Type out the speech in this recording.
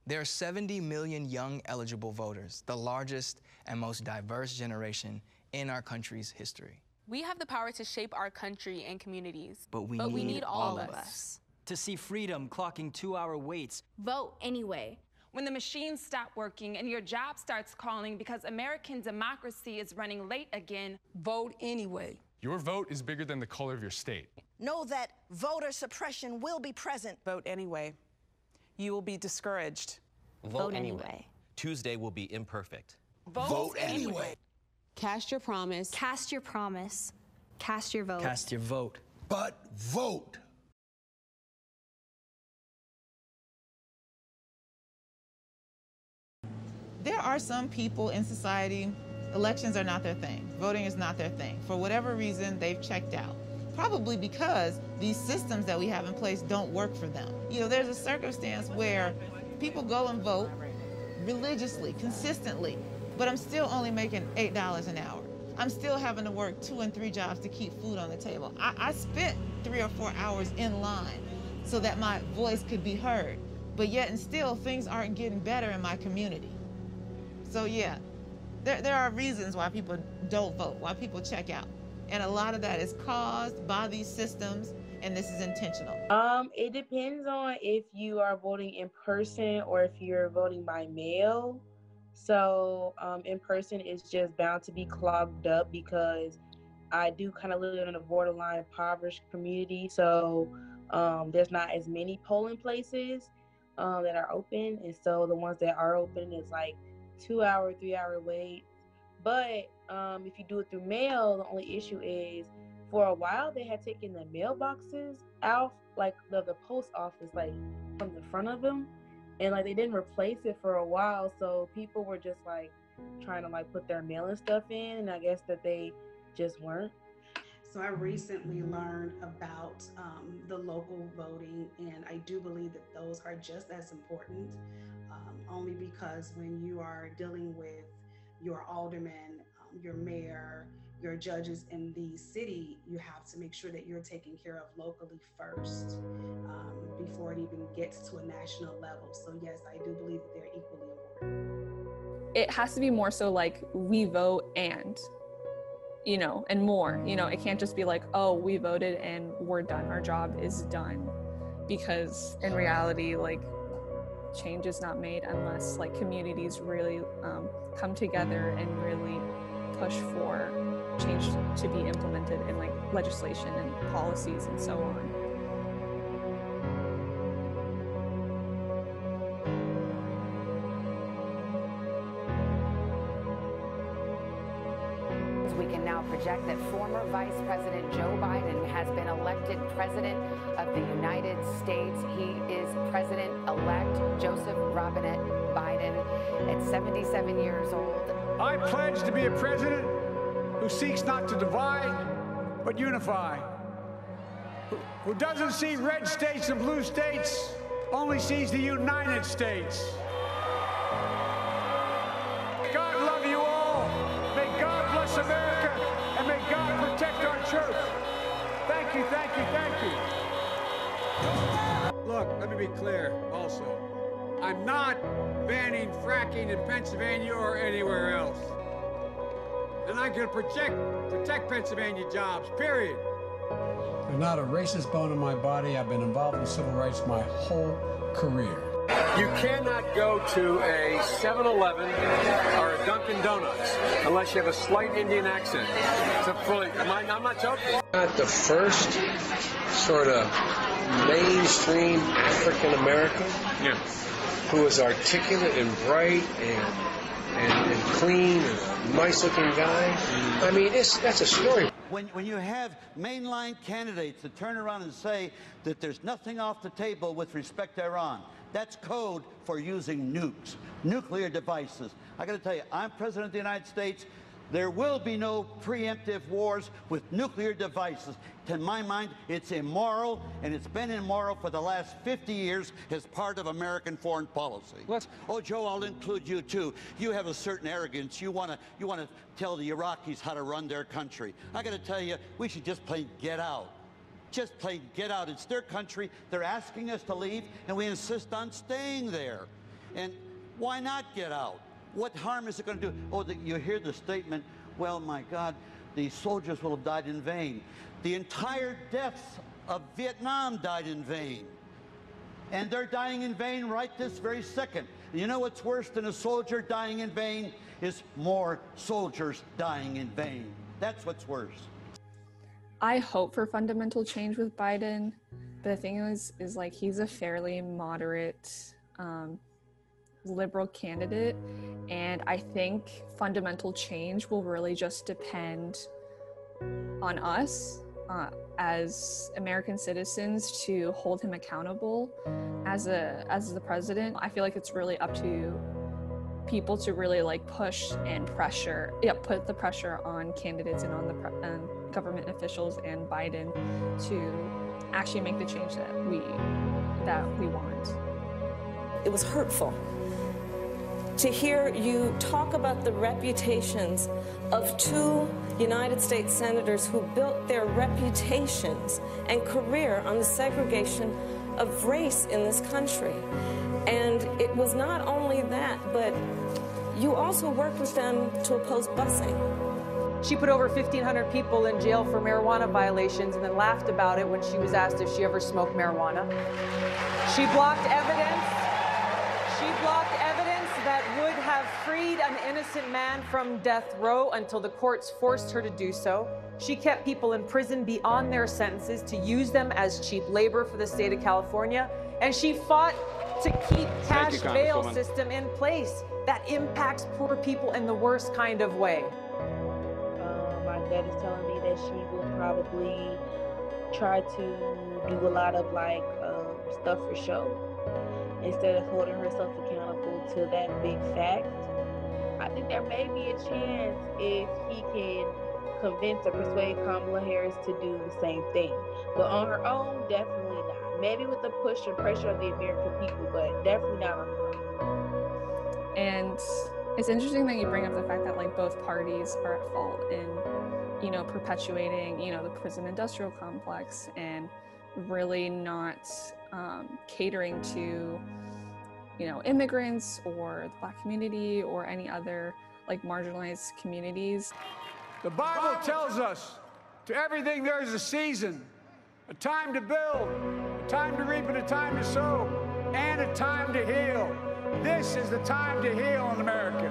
There are 70 million young eligible voters, the largest and most diverse generation in our country's history. We have the power to shape our country and communities, but we need all of us. To see freedom clocking 2-hour waits. Vote anyway. When the machines stop working and your job starts calling because American democracy is running late again, vote anyway. Your vote is bigger than the color of your state. Know that voter suppression will be present. Vote anyway. You will be discouraged. Vote anyway. Tuesday will be imperfect. Vote anyway. Cast your promise. Cast your promise. Cast your vote. Cast your vote. But vote. There are some people in society, elections are not their thing. Voting is not their thing. For whatever reason, they've checked out. Probably because these systems that we have in place don't work for them. You know, there's a circumstance where people go and vote religiously, consistently, but I'm still only making $8 an hour. I'm still having to work 2 and 3 jobs to keep food on the table. I spent 3 or 4 hours in line so that my voice could be heard. But yet and still, things aren't getting better in my community. So yeah, there are reasons why people don't vote, why people check out. And a lot of that is caused by these systems, and this is intentional. It depends on if you are voting in person or if you're voting by mail. So in person is just bound to be clogged up because I do kind of live in a borderline impoverished community. So there's not as many polling places that are open. And so the ones that are open is like 2-hour, 3-hour wait. But if you do it through mail, the only issue is for a while they had taken the mailboxes out, like the post office, like from the front of them, and like they didn't replace it for a while. So people were just like trying to like put their mail and stuff in, and I guess that they just weren't. So I recently learned about the local voting, and I do believe that those are just as important, only because when you are dealing with your alderman, your mayor, your judges in the city, you have to make sure that you're taken care of locally first before it even gets to a national level. So yes, I do believe that they're equally important. It has to be more so like we vote and more, it can't just be like, oh, we voted and we're done. Our job is done. Because in reality, like, change is not made unless like communities really come together and really push for change to be implemented in like legislation and policies and so on. We can now project that former Vice President Joe Biden has been elected President of the United States. He is President-elect Joseph Robinette Biden at 77 years old. I pledge to be a president who seeks not to divide, but unify. Who doesn't see red states and blue states, only sees the United States. God love you all. May God bless America, and may God protect our church. Thank you, thank you, thank you. Look, let me be clear also. I'm not banning fracking in Pennsylvania or anywhere else. And I'm going to protect Pennsylvania jobs, period. There's not a racist bone in my body. I've been involved in civil rights my whole career. You cannot go to a 7-Eleven or a Dunkin' Donuts unless you have a slight Indian accent. I'm not joking. Not the first sort of mainstream African American who is articulate and bright and clean and a nice-looking guy. I mean, that's a story. When you have mainline candidates that turn around and say that there's nothing off the table with respect to Iran, that's code for using nukes, nuclear devices. I got to tell you, I'm President of the United States. There will be no preemptive wars with nuclear devices. To my mind, it's immoral, and it's been immoral for the last 50 years as part of American foreign policy. Oh, Joe, I'll include you too. You have a certain arrogance. You want to tell the Iraqis how to run their country. I got to tell you, we should just plain get out. Just plain get out. It's their country. They're asking us to leave, and we insist on staying there. And why not get out? What harm is it going to do? Oh, you hear the statement, well, my God, the soldiers will have died in vain. The entire deaths of Vietnam died in vain. And they're dying in vain right this very second. You know what's worse than a soldier dying in vain? Is more soldiers dying in vain. That's what's worse. I hope for fundamental change with Biden, but the thing is like he's a fairly moderate liberal candidate, and I think fundamental change will really just depend on us as American citizens to hold him accountable as the president. I feel like it's really up to people to really like push and pressure, put the pressure on candidates and on the government officials and Biden to actually make the change that we want. It was hurtful to hear you talk about the reputations of two United States senators who built their reputations and career on the segregation of race in this country. And it was not only that, but you also worked with them to oppose busing. She put over 1,500 people in jail for marijuana violations and then laughed about it when she was asked if she ever smoked marijuana. She blocked evidence. That would have freed an innocent man from death row until the courts forced her to do so. She kept people in prison beyond their sentences to use them as cheap labor for the state of California. And she fought to keep cash bail system in place that impacts poor people in the worst kind of way. My dad is telling me that she will probably try to do a lot of like stuff for show instead of holding herself accountable to that big fact. I think there may be a chance if he can convince or persuade Kamala Harris to do the same thing. But on her own, definitely not. Maybe with the push and pressure of the American people, but definitely not on her own. And it's interesting that you bring up the fact that like both parties are at fault in, you know, perpetuating, you know, the prison industrial complex and really not catering to, you know, immigrants or the Black community or any other like marginalized communities. The Bible tells us to everything there is a season, a time to build, a time to reap and a time to sow, and a time to heal. This is the time to heal in America.